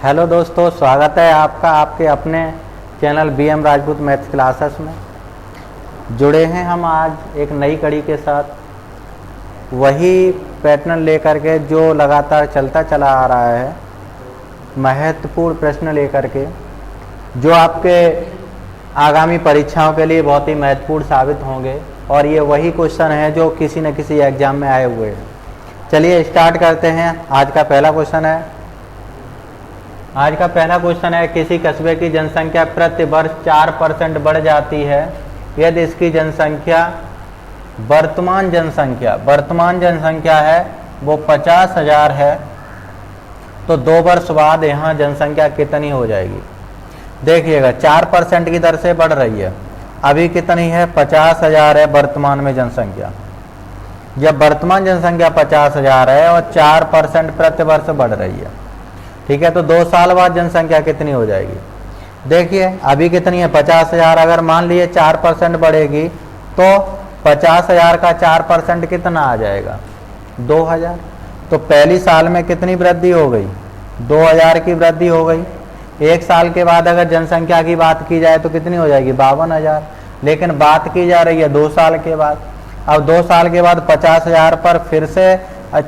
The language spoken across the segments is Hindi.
हेलो दोस्तों, स्वागत है आपका आपके अपने channel BM Rajput maths classes में। जुड़े हैं हम आज एक नई कड़ी के साथ, वही पैटर्न लेकर के जो लगातार चलता चला आ रहा है, महत्वपूर्ण प्रश्न लेकर के, जो आपके आगामी परीक्षाओं के लिए बहुत ही महत्वपूर्ण साबित होंगे। और ये वही क्वेश्चन है जो किसी न किसी एग्जाम में आए हुए हैं। चलिए स्टार्ट करते हैं। आज का पहला क्वेश्चन है किसी कस्बे की जनसंख्या प्रति वर्ष 4% बढ़ जाती है यदि इसकी जनसंख्या वर्तमान जनसंख्या है वो 50,000 है, तो 2 वर्ष बाद यहाँ जनसंख्या कितनी हो जाएगी। देखिएगा 4% की दर से बढ़ रही है। अभी कितनी है? 50,000 है वर्तमान में जनसंख्या। जब वर्तमान जनसंख्या 50,000 है और 4% प्रति वर्ष बढ़ रही है, ठीक है, तो 2 साल बाद जनसंख्या कितनी हो जाएगी। देखिए अभी कितनी है? 50,000। अगर मान लिए 4% बढ़ेगी तो 50,000 का 4% कितना आ जाएगा? 2,000। तो पहली साल में कितनी वृद्धि हो गई? 2,000 की वृद्धि हो गई। 1 साल के बाद अगर जनसंख्या की बात की जाए तो कितनी हो जाएगी? 52,000। लेकिन बात की जा रही है 2 साल के बाद। अब 2 साल के बाद 50,000 पर फिर से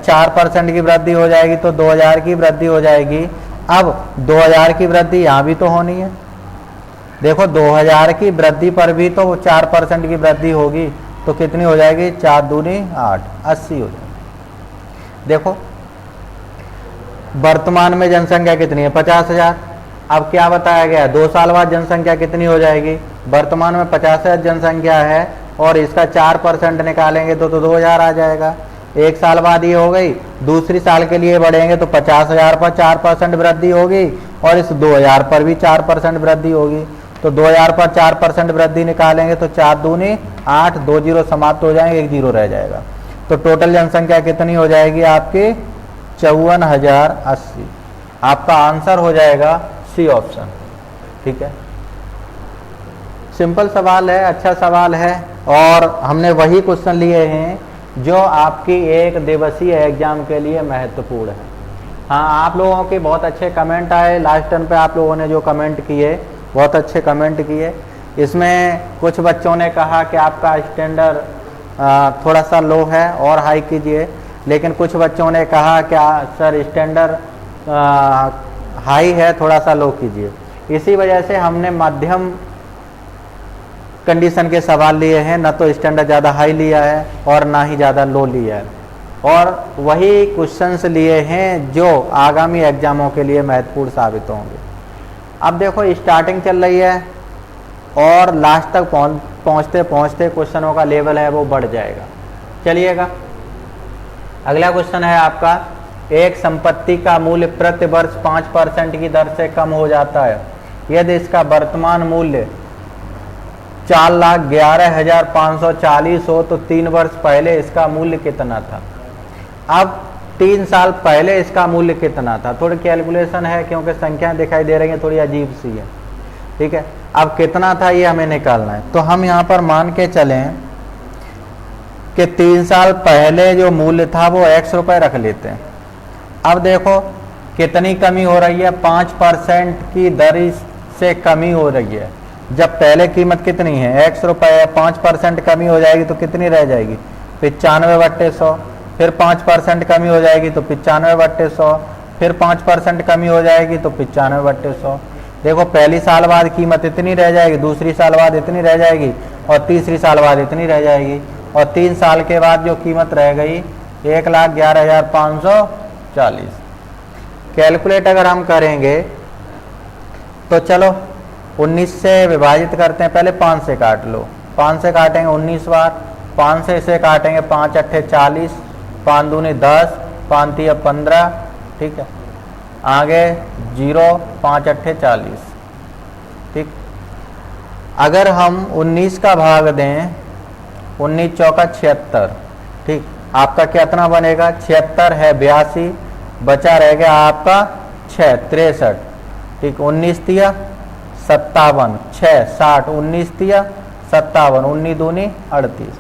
4% की वृद्धि हो जाएगी, तो 2,000 की वृद्धि हो जाएगी। अब 2,000 की वृद्धि यहाँ भी तो होनी है। देखो 2,000 की वृद्धि पर भी तो 4% की वृद्धि होगी, तो कितनी हो जाएगी? 4 दूनी 8, 80 हो जाएगी। देखो वर्तमान में जनसंख्या कितनी है? 50,000। अब क्या बताया गया? 2 साल बाद जनसंख्या कितनी हो जाएगी? वर्तमान में 50,000 जनसंख्या है और इसका 4% निकालेंगे तो 2,000 आ जाएगा। 1 साल बाद ये हो गई। दूसरी साल के लिए बढ़ेंगे तो 50,000 पर 4% वृद्धि होगी और इस 2,000 पर भी 4% वृद्धि होगी। तो 2,000 पर 4% वृद्धि निकालेंगे तो 4 दूनी 8, 2 जीरो समाप्त हो जाएंगे, 1 जीरो रह जाएगा। तो टोटल जनसंख्या कितनी हो जाएगी आपकी? 54,080। आपका आंसर हो जाएगा सी ऑप्शन। ठीक है, सिंपल सवाल है, अच्छा सवाल है, और हमने वही क्वेश्चन लिए हैं जो आपकी 1 दिवसीय एग्जाम के लिए महत्वपूर्ण है। हाँ, आप लोगों के बहुत अच्छे कमेंट आए। लास्ट टाइम पे आप लोगों ने जो कमेंट किए, बहुत अच्छे कमेंट किए। इसमें कुछ बच्चों ने कहा कि आपका स्टैंडर्ड थोड़ा सा लो है और हाई कीजिए, लेकिन कुछ बच्चों ने कहा कि सर स्टैंडर्ड हाई है, थोड़ा सा लो कीजिए। इसी वजह से हमने मध्यम कंडीशन के सवाल लिए हैं, न तो स्टैंडर्ड ज़्यादा हाई लिया है और ना ही ज़्यादा लो लिया है, और वही क्वेश्चंस लिए हैं जो आगामी एग्जामों के लिए महत्वपूर्ण साबित होंगे। अब देखो स्टार्टिंग चल रही है और लास्ट तक पहुँचते पहुँचते क्वेश्चनों का लेवल है वो बढ़ जाएगा। चलिएगा, अगला क्वेश्चन है आपका, एक संपत्ति का मूल्य प्रति वर्ष 5% की दर से कम हो जाता है यदि इसका वर्तमान मूल्य 4,11,540 हो तो 3 वर्ष पहले इसका मूल्य कितना था। अब 3 साल पहले इसका मूल्य कितना था? थोड़ी कैलकुलेशन है क्योंकि संख्या दिखाई दे रही है, थोड़ी अजीब सी है। ठीक है, अब कितना था ये हमें निकालना है। तो हम यहाँ पर मान के चलें कि 3 साल पहले जो मूल्य था वो X रुपए रख लेते हैं। अब देखो कितनी कमी हो रही है? 5% की दर से कमी हो रही है। जब पहले कीमत कितनी है? X रुपए है, 5% कमी हो जाएगी तो कितनी रह जाएगी? 95/100। फिर 5% कमी हो जाएगी तो 95/100। फिर 5% कमी हो जाएगी तो 95/100। देखो पहली साल बाद कीमत इतनी रह जाएगी, दूसरी साल बाद इतनी रह जाएगी और तीसरी साल बाद इतनी रह जाएगी, और 3 साल के बाद जो कीमत रह गई 1,11,540। कैलकुलेट अगर हम करेंगे तो चलो 19 से विभाजित करते हैं। पहले 5 से काट लो। 5 से काटेंगे 19 बार, 5 से इसे काटेंगे 5 अट्ठे 40, 5 दूनी 10, 5 तिया 15। ठीक है, आगे 0, 5 अट्ठे 40। ठीक, अगर हम 19 का भाग दें, 19 चौका 76। ठीक, आपका कितना बनेगा? 76 है 82, बचा रह गया आपका 6 63। ठीक, 19 तिया 57, 6 60, 19 तिया 57, 19 दूनी 38।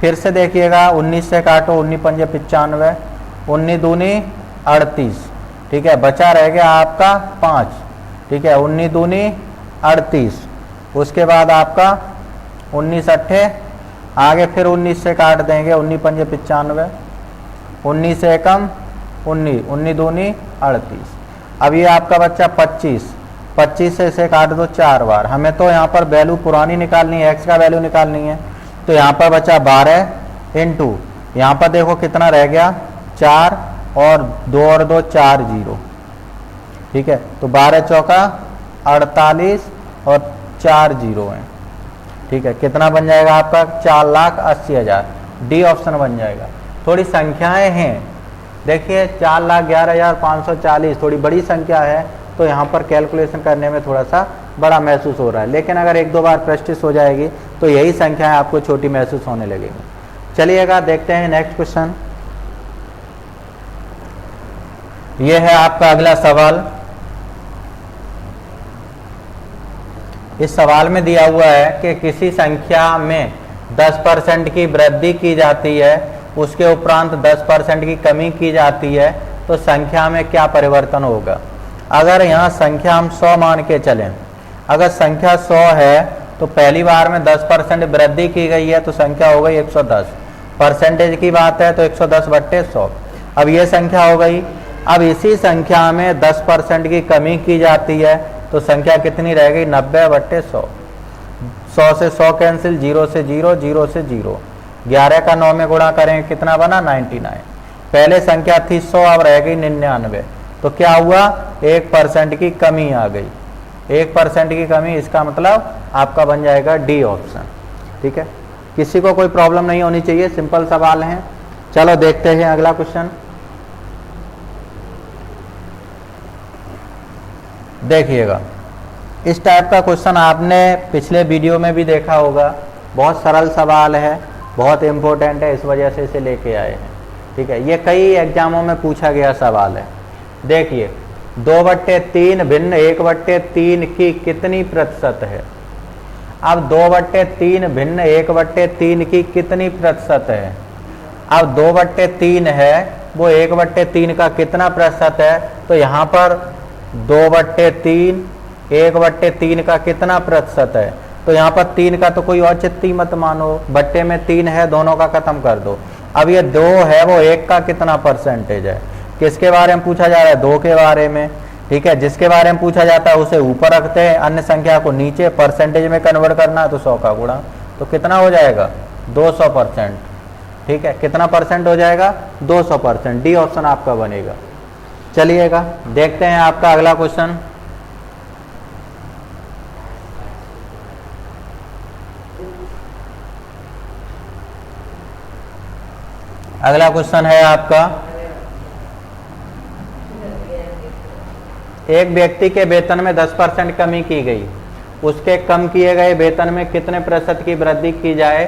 फिर से देखिएगा 19 से काटो, 19 पंजे 95, 19 दूनी 38, ठीक है, बचा रह गया आपका 5, ठीक है, 19 दूनी 38, उसके बाद आपका 19 अट्ठे, आगे फिर 19 से काट देंगे, 19 पंजे 95, 19 से एकम 19, 19 दूनी 38। अब ये आपका बच्चा 25, 25 से इसे काट दो 4 बार। हमें तो यहाँ पर वैल्यू पुरानी निकालनी है, एक्स का वैल्यू निकालनी है, तो यहाँ पर बचा 12 इंटू, यहाँ पर देखो कितना रह गया 4 और 2 और 2 4 0, ठीक है, तो 12 चौका 48 और 4 0 है, ठीक है, कितना बन जाएगा आपका 4,80,000, डी ऑप्शन बन जाएगा। थोड़ी संख्याएं हैं, देखिए 4,11,540 थोड़ी बड़ी संख्या है, तो यहाँ पर कैलकुलेशन करने में थोड़ा सा बड़ा महसूस हो रहा है, लेकिन अगर 1-2 बार प्रैक्टिस हो जाएगी तो यही संख्याएं आपको छोटी महसूस होने लगेगी। चलिएगा देखते हैं नेक्स्ट क्वेश्चन। ये है आपका अगला सवाल। इस सवाल में दिया हुआ है कि किसी संख्या में 10% की वृद्धि की जाती है, उसके उपरांत 10% की कमी की जाती है, तो संख्या में क्या परिवर्तन होगा। अगर यहाँ संख्या हम 100 मान के चलें, अगर संख्या 100 है तो पहली बार में 10% वृद्धि की गई है तो संख्या हो गई 110, परसेंटेज की बात है तो 110/100। अब ये संख्या हो गई। अब इसी संख्या में 10% की कमी की जाती है तो संख्या कितनी रह गई 90/100। 100 से 100 कैंसिल, 0 से 0, 0 से 0, 11 का 9 में गुणा करें कितना बना 99। पहले संख्या थी 100, अब रह गई 99, तो क्या हुआ 1% की कमी आ गई। 1% की कमी, इसका मतलब आपका बन जाएगा डी ऑप्शन, ठीक है। किसी को कोई प्रॉब्लम नहीं होनी चाहिए, सिंपल सवाल है। चलो देखते हैं अगला क्वेश्चन। देखिएगा, इस टाइप का क्वेश्चन आपने पिछले वीडियो में भी देखा होगा। बहुत सरल सवाल है, बहुत इंपॉर्टेंट है, इस वजह से इसे लेके आए हैं, ठीक है। ये कई एग्जामों में पूछा गया सवाल है। देखिए 2/3 भिन्न 1/3 की कितनी प्रतिशत है। अब 2/3 भिन्न 1/3 की कितनी प्रतिशत है। अब 2/3 है, वो 1/3 का कितना प्रतिशत है, तो यहाँ पर 2/3 1/3 का कितना प्रतिशत है, तो यहाँ पर 3 का तो कोई औचित्य मत मानो, बट्टे में 3 है, दोनों का खत्म कर दो। अब ये 2 है, वो 1 का कितना परसेंटेज है। किसके बारे में पूछा जा रहा है, 2 के बारे में, ठीक है। जिसके बारे में पूछा जाता है उसे ऊपर रखते हैं, अन्य संख्या को नीचे। परसेंटेज में कन्वर्ट करना है तो 100 का गुणा, तो कितना हो जाएगा 200%, ठीक है। कितना परसेंट हो जाएगा 200%, डी ऑप्शन आपका बनेगा। चलिएगा देखते हैं आपका अगला क्वेश्चन। अगला क्वेश्चन है आपका, एक व्यक्ति के वेतन में 10% कमी की गई, उसके कम किए गए वेतन में कितने प्रतिशत की वृद्धि की जाए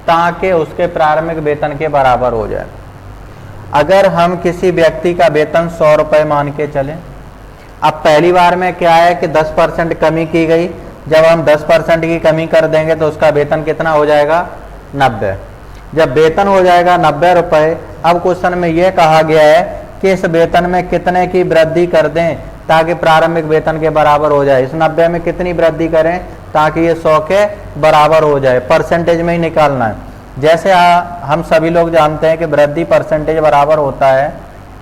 ताकि उसके प्रारंभिक वेतन के बराबर हो जाए। अगर हम किसी व्यक्ति का वेतन 100 रुपये मान के चलें, अब पहली बार में क्या है कि 10% कमी की गई, जब हम 10% की कमी कर देंगे तो उसका वेतन कितना हो जाएगा 90। जब वेतन हो जाएगा 90 रुपये, अब क्वेश्चन में यह कहा गया है कि इस वेतन में कितने की वृद्धि कर दें ताकि प्रारंभिक वेतन के बराबर हो जाए। इस 90 में कितनी वृद्धि करें ताकि ये 100 के बराबर हो जाए, परसेंटेज में ही निकालना है। जैसे हम सभी लोग जानते हैं कि वृद्धि परसेंटेज बराबर होता है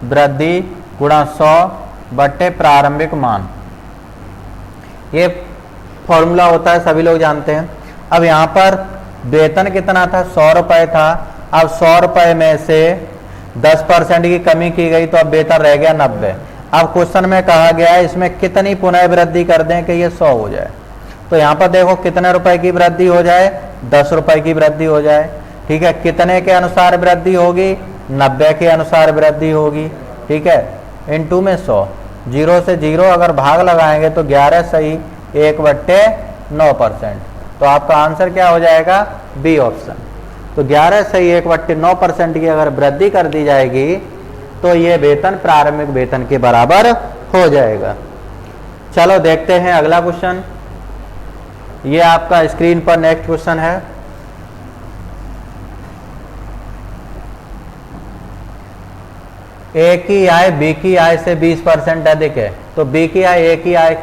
वृद्धि गुणा 100 प्रारंभिक मान, ये फॉर्मूला होता है, सभी लोग जानते हैं। अब यहाँ पर वेतन कितना था 100 रुपये था, अब 100 रुपये में से 10% की कमी की गई तो अब वेतन रह गया 90। अब क्वेश्चन में कहा गया है इसमें कितनी पुनः वृद्धि कर दें कि ये 100 हो जाए। तो यहाँ पर देखो कितने रुपए की वृद्धि हो जाए, 10 रुपए की वृद्धि हो जाए, ठीक है। कितने के अनुसार वृद्धि होगी, 90 के अनुसार वृद्धि होगी, ठीक है। इनटू में 100, 0 से 0 अगर भाग लगाएंगे तो 11 सही 1/9%, तो आपका आंसर क्या हो जाएगा बी ऑप्शन। तो 11 सही 1/9% की अगर वृद्धि कर दी जाएगी तो ये वेतन प्रारंभिक वेतन के बराबर हो जाएगा। चलो देखते हैं अगला क्वेश्चन। ये आपका स्क्रीन पर नेक्स्ट क्वेश्चन है। ए की आय बी की आय से 20% अधिक है, तो बी की आय ए की आय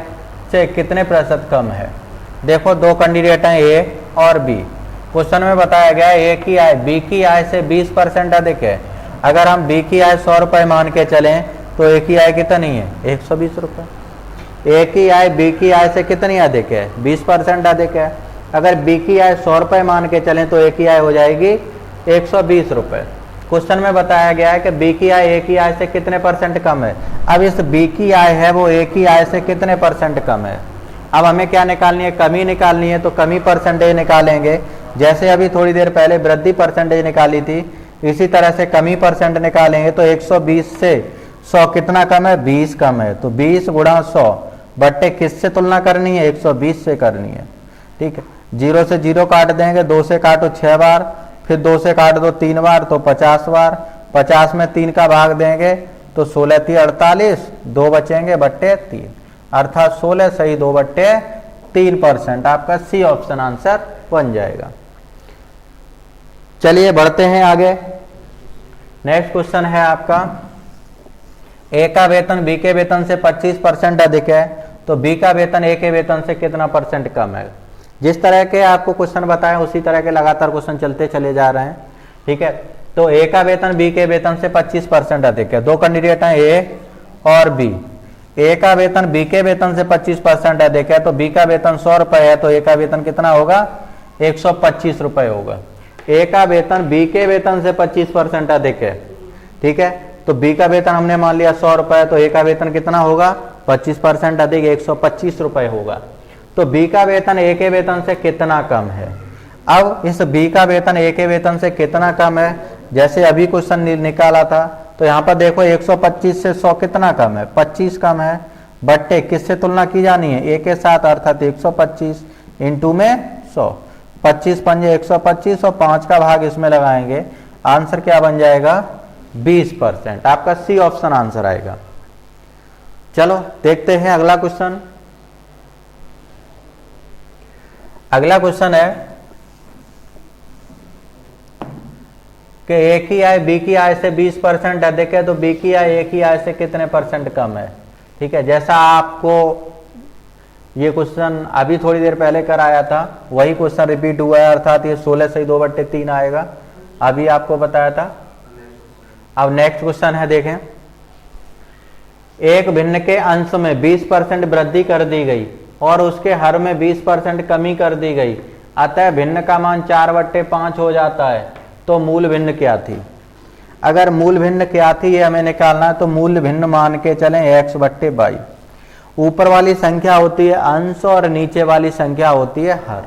से कितने प्रतिशत कम है। देखो दो कैंडिडेट हैं ए और बी। क्वेश्चन में बताया गया है ए की आय बी की आय से 20% अधिक है। अगर हम बी की आय 100 रुपये मान के चलें तो ए की आय कितनी है 120 रुपये। ए की आय बी की आय से कितनी अधिक है 20% अधिक है। अगर बी की आय 100 रुपये मान के चलें तो ए की आय हो जाएगी 120 रुपये। क्वेश्चन में बताया गया है कि बी की आय ए की आय से कितने परसेंट कम है। अब इस बी की आय है वो ए की आय से कितने परसेंट कम है। अब हमें क्या निकालनी है, कमी निकालनी है, तो कमी परसेंटेज निकालेंगे। जैसे अभी थोड़ी देर पहले वृद्धि परसेंटेज निकाली थी, इसी तरह से कमी परसेंट निकालेंगे। तो 120 से 100 कितना कम है 20 कम है, तो 20 गुणा 100 बट्टे किससे तुलना करनी है 120 से करनी है। ठीक है, 0 से 0 काट देंगे, 2 से काटो 6 बार, फिर 2 से काट दो 3 बार तो 50 बार। 50 में 3 का भाग देंगे तो 16 3 48, 2 बचेंगे बट्टे 3, अर्थात 16 सही 2 बट्टे 3%। आपका सी ऑप्शन आंसर बन जाएगा। चलिए बढ़ते हैं आगे। नेक्स्ट क्वेश्चन है आपका ए का वेतन बी के वेतन से 25% अधिक है, तो बी का वेतन ए के वेतन से कितना परसेंट कम है। जिस तरह के आपको क्वेश्चन बताएं उसी तरह के लगातार क्वेश्चन चलते चले जा रहे हैं। ठीक है, तो ए का वेतन बी के वेतन से 25% अधिक है। दो कैंडिडेट हैं ए और बी। ए का वेतन बी के वेतन से 25% अधिक है, तो बी का वेतन 100 रुपए है, तो ए का वेतन कितना होगा 125 रुपए होगा। ए का वेतन बी के वेतन से 25% अधिक है। ठीक है, तो बी का वेतन हमने मान लिया 100 रुपए, तो ए का वेतन कितना होगा 25% अधिक 125 रुपए होगा। तो बी का वेतन ए के वेतन से कितना कम है। अब इस बी का वेतन ए के वेतन से कितना कम है, जैसे अभी क्वेश्चन निकाला था, तो यहाँ पर देखो 125 से 100 कितना कम है 25 कम है, बट्टे किससे तुलना की जानी है ए के साथ, अर्थात 125 इंटू में 100, 25 पंजे 125 और 5 का भाग इसमें लगाएंगे, आंसर क्या बन जाएगा 20%। आपका सी ऑप्शन आंसर आएगा। चलो देखते हैं अगला क्वेश्चन। अगला क्वेश्चन है कि ए की आय बी की आय से 20% अधिक है, तो बी की आय ए की आय से कितने परसेंट कम है। ठीक है, जैसा आपको ये क्वेश्चन अभी थोड़ी देर पहले कराया था वही क्वेश्चन रिपीट हुआ है, अर्थात ये 16 से 2/3 आएगा, अभी आपको बताया था। अब नेक्स्ट क्वेश्चन है, देखें एक भिन्न के अंश में 20% वृद्धि कर दी गई और उसके हर में 20% कमी कर दी गई, अतः भिन्न का मान 4/5 हो जाता है, तो मूल भिन्न क्या थी। अगर मूल भिन्न क्या थी ये हमें निकालना है, तो मूल भिन्न मान के चलें x/22। ऊपर वाली संख्या होती है अंश और नीचे वाली संख्या होती है हर।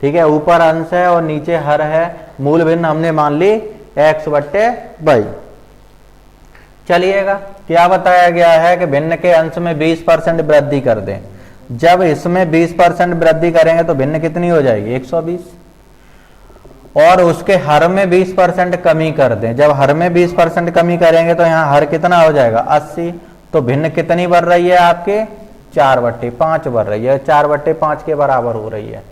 ठीक है, ऊपर अंश है और नीचे हर है, मूल भिन्न हमने मान ली x/22। चलिएगा, क्या बताया गया है कि भिन्न के अंश में 20% वृद्धि कर दें। जब इसमें 20% वृद्धि करेंगे तो भिन्न कितनी हो जाएगी 120, और उसके हर में 20% कमी कर दें। जब हर में 20% कमी करेंगे तो यहाँ हर कितना हो जाएगा 80, तो भिन्न कितनी बढ़ रही है आपके 4/5 बढ़ रही है, 4/5 के बराबर हो रही है।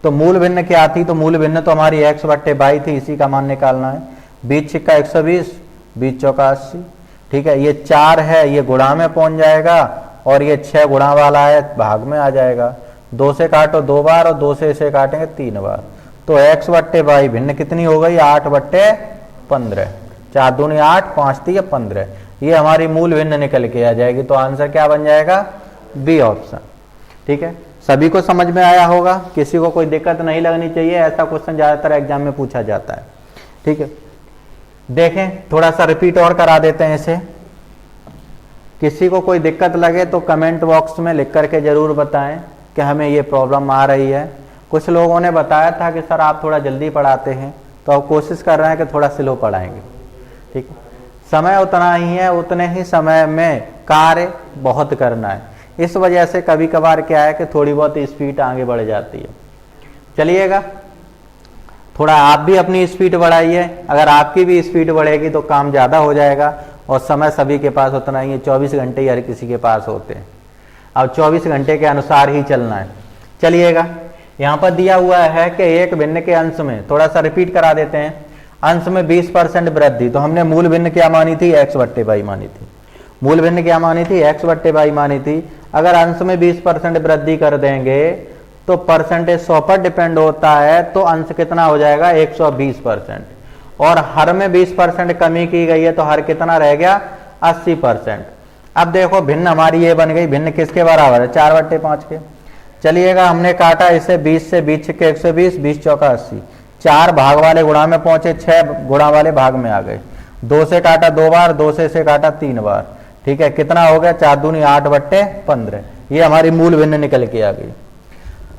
तो मूल भिन्न क्या थी, तो मूल भिन्न तो हमारी x/22 थी, इसी का मान निकालना है। 20 छिक्का 120, 20 चौका 80। ठीक है, ये 4 है, ये गुणा में पहुंच जाएगा, और ये 6 गुणा वाला है भाग में आ जाएगा। 2 से काटो 2 बार और 2 से इसे काटेंगे 3 बार, तो x/22 भिन्न कितनी हो गई 8/15। 4 दूनी 8, 5 3 15, ये हमारी मूल भिन्न निकल के आ जाएगी। तो आंसर क्या बन जाएगा बी ऑप्शन। ठीक है, सभी को समझ में आया होगा, किसी को कोई दिक्कत नहीं लगनी चाहिए, ऐसा क्वेश्चन ज्यादातर एग्जाम में पूछा जाता है। ठीक है, देखें थोड़ा सा रिपीट और करा देते हैं इसे। किसी को कोई दिक्कत लगे तो कमेंट बॉक्स में लिख करके जरूर बताएं कि हमें ये प्रॉब्लम आ रही है। कुछ लोगों ने बताया था कि सर आप थोड़ा जल्दी पढ़ाते हैं, तो अब कोशिश कर रहे हैं कि थोड़ा स्लो पढ़ाएंगे। ठीक है, समय उतना ही है, उतने ही समय में कार्य बहुत करना है, इस वजह से कभी कभार क्या है कि थोड़ी बहुत स्पीड आगे बढ़ जाती है। चलिएगा, थोड़ा आप भी अपनी स्पीड बढ़ाइए, अगर आपकी भी स्पीड बढ़ेगी तो काम ज़्यादा हो जाएगा, और समय सभी के पास उतना ही है, 24 घंटे ही हर किसी के पास होते हैं। अब 24 घंटे के अनुसार ही चलना है। चलिएगा, यहाँ पर दिया हुआ है कि एक भिन्न के अंश में, थोड़ा सा रिपीट करा देते हैं। अंश में 20% वृद्धि, तो हमने मूल भिन्न क्या मानी थी, x बट्टे वाई मानी थी। मूल भिन्न क्या मानी थी, x बट्टे वाई मानी थी। अगर अंश में 20% वृद्धि कर देंगे तो परसेंटेज 100 पर डिपेंड होता है, तो अंश कितना हो जाएगा 120%, और हर में 20% कमी की गई है तो हर कितना रह गया 80%। अब देखो भिन्न हमारी ये बन गई, भिन्न किसके बराबर है, 4/5 के। चलिएगा हमने काटा इसे 20 से, 20 के 120, 20 चौका 80, 4 भाग वाले गुणा में पहुंचे, 6 गुणा वाले भाग में आ गए। 2 से काटा 2 बार, 2 से काटा 3 बार, ठीक है, कितना हो गया 4 दूनी 8/15। ये हमारी मूल भिन्न निकल के आ गई।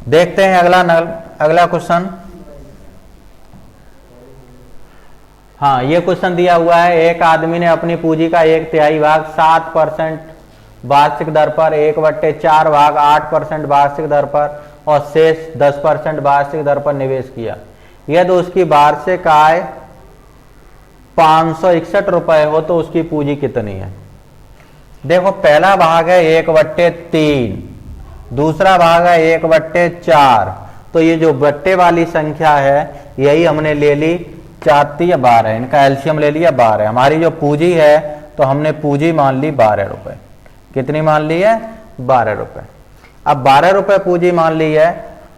देखते हैं अगला क्वेश्चन। हाँ, ये क्वेश्चन दिया हुआ है, एक आदमी ने अपनी पूंजी का 1/3 भाग 7% वार्षिक दर पर, 1/4 भाग 8% वार्षिक दर पर और शेष 10% वार्षिक दर पर निवेश किया। यदि उसकी वार्षिक आय 561 रुपए हो तो उसकी पूंजी कितनी है। देखो पहला भाग है 1/3, दूसरा भाग है 1/4, तो ये जो बट्टे वाली संख्या है यही हमने ले ली 4×12, इनका एलसीएम ले लिया 12। हमारी जो पूंजी है तो हमने पूंजी मान ली 12 रुपए। कितनी मान ली है, 12 रुपए। अब 12 रुपए पूंजी मान ली है।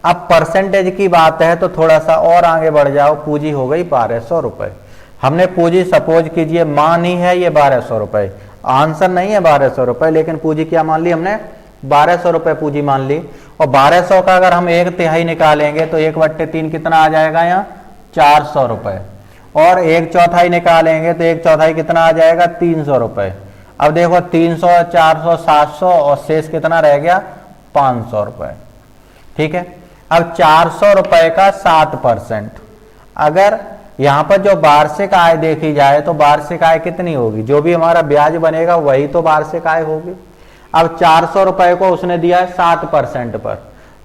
अब परसेंटेज की बात है तो थोड़ा सा और आगे बढ़ जाओ, पूंजी हो गई 1200 रुपए। हमने पूंजी सपोज कीजिए मानी है ये 1200 रुपए, आंसर नहीं है 1200 रुपए, लेकिन पूंजी क्या मान ली हमने, 1200 रुपए पूंजी मान ली। और 1200 का अगर हम 1/3 निकालेंगे तो 1/3 कितना आ जाएगा, यहाँ 400 रुपए, और 1/4 निकालेंगे तो 1/4 कितना आ जाएगा 300 रुपए। अब देखो 300, 400, 700 और शेष कितना रह गया 500 रुपए, ठीक है। अब 400 रुपए का 7%, अगर यहां पर जो वार्षिक आय देखी जाए तो वार्षिक आय कितनी होगी, जो भी हमारा ब्याज बनेगा वही तो वार्षिक आय होगी। अब 400 रुपए को उसने दिया है 7% पर,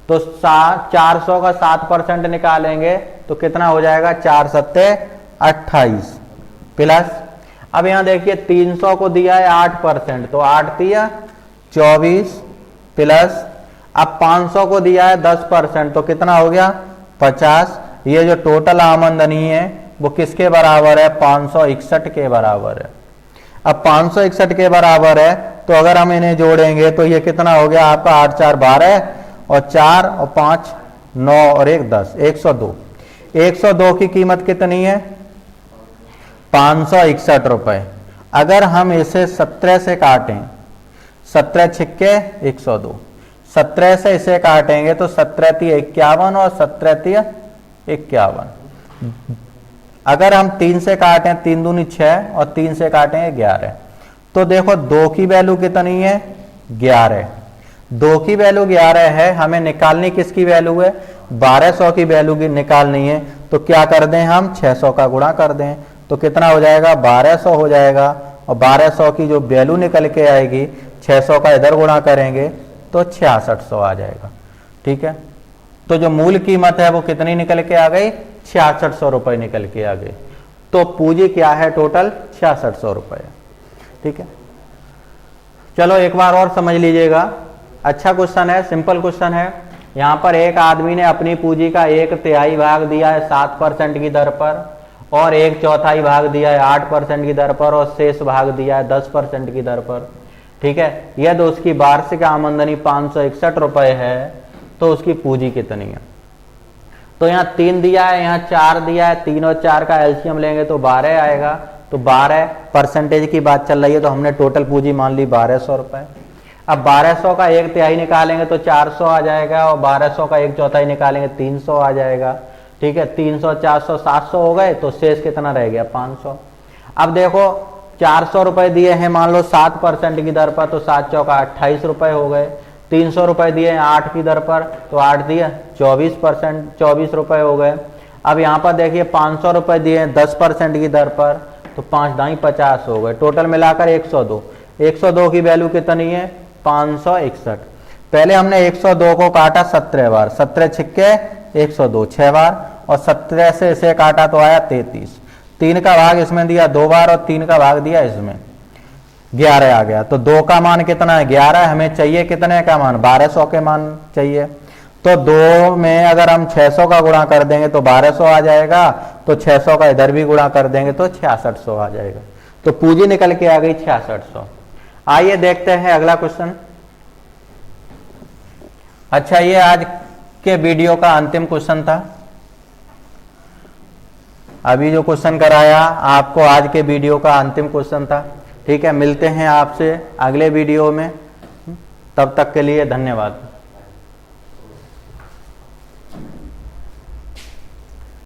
तो 400 का 7% निकालेंगे तो कितना हो जाएगा 4×7=28 प्लस, अब यहां देखिए 300 को दिया है 8%, तो 8×3 = 24 प्लस, अब 500 को दिया है 10%, तो कितना हो गया 50। ये जो टोटल आमदनी है वो किसके बराबर है, 561 के बराबर है। अब 561 के बराबर है तो अगर हम इन्हें जोड़ेंगे तो ये कितना हो गया आपका 8×4 = 12 और 4 और 5 9 और 1 10, 102। 102 की कीमत कितनी है 561 रुपए। अगर हम इसे 17 से काटें, 17×6 = 102, 17 से इसे काटेंगे तो 17×3 = 51 और 17×3 = 51। अगर हम 3 से काटें, 3 दूनी 6 और 3 से काटेंगे 11, तो देखो 2 की वैल्यू कितनी है 11, 2 की वैल्यू 11 है। हमें निकालनी किसकी वैल्यू है, 1200 की वैल्यू की निकालनी है। तो क्या कर दें हम 600 का गुणा कर दें, तो कितना हो जाएगा 1200 हो जाएगा, और 1200 की जो वैल्यू निकल के आएगी 600 का इधर गुणा करेंगे तो 6600 आ जाएगा, ठीक है। तो जो मूल कीमत है वो कितनी निकल के आ गई 6600 रुपए निकल के आ गई। तो पूंजी क्या है टोटल 6600 रुपए, ठीक है। चलो एक बार और समझ लीजिएगा, अच्छा क्वेश्चन है, सिंपल क्वेश्चन है। यहां पर एक आदमी ने अपनी पूंजी का 1/3 भाग दिया है 7% की दर पर, और 1/4 भाग दिया है 8% की दर पर, और शेष भाग दिया है 10% की दर पर, ठीक है। यदि उसकी वार्षिक आमदनी 561 रुपए है तो उसकी पूंजी कितनी है। तो यहाँ 3 दिया है, यहाँ 4 दिया है, 3 और 4 का एलसीएम लेंगे तो 12 आएगा। तो 12 परसेंटेज की बात चल रही है तो हमने टोटल पूंजी मान ली 1200 रुपए। अब 1200 का 1/3 निकालेंगे तो 400 आ जाएगा, और 1200 का 1/4 निकालेंगे 300 आ जाएगा, ठीक है। 300, 400, 700 हो गए, तो शेष कितना रह गया 500। अब देखो 400 रुपए दिए हैं मान लो 7% की दर पर, तो 7×4 = 28 रुपए हो गए। 300 रुपए दिए हैं 8 की दर पर, तो 8 दिए 24%, 24 रुपए हो गए। अब यहाँ पर देखिए 500 रुपए दिए हैं 10% की दर पर, तो 5×2 = 50 हो गए। टोटल मिलाकर 102। 102 की वैल्यू कितनी है 561। पहले हमने 102 को काटा 17 बार, 17×6 = 102 6 बार, और 17 से इसे काटा तो आया 33। 3 का भाग इसमें दिया 2 बार, और 3 का भाग दिया इसमें, 11 आ गया। तो 2 का मान कितना है 11, हमें चाहिए कितने का मान 1200 के मान चाहिए। तो 2 में अगर हम 600 का गुणा कर देंगे तो 1200 आ जाएगा, तो 600 का इधर भी गुणा कर देंगे तो 6600 आ जाएगा। तो पूंजी निकल के आ गई 6600। आइए देखते हैं अगला क्वेश्चन। अच्छा, ये आज के वीडियो का अंतिम क्वेश्चन था। अभी जो क्वेश्चन कराया आपको आज के वीडियो का अंतिम क्वेश्चन था। ठीक है, मिलते हैं आपसे अगले वीडियो में। तब तक के लिए धन्यवाद।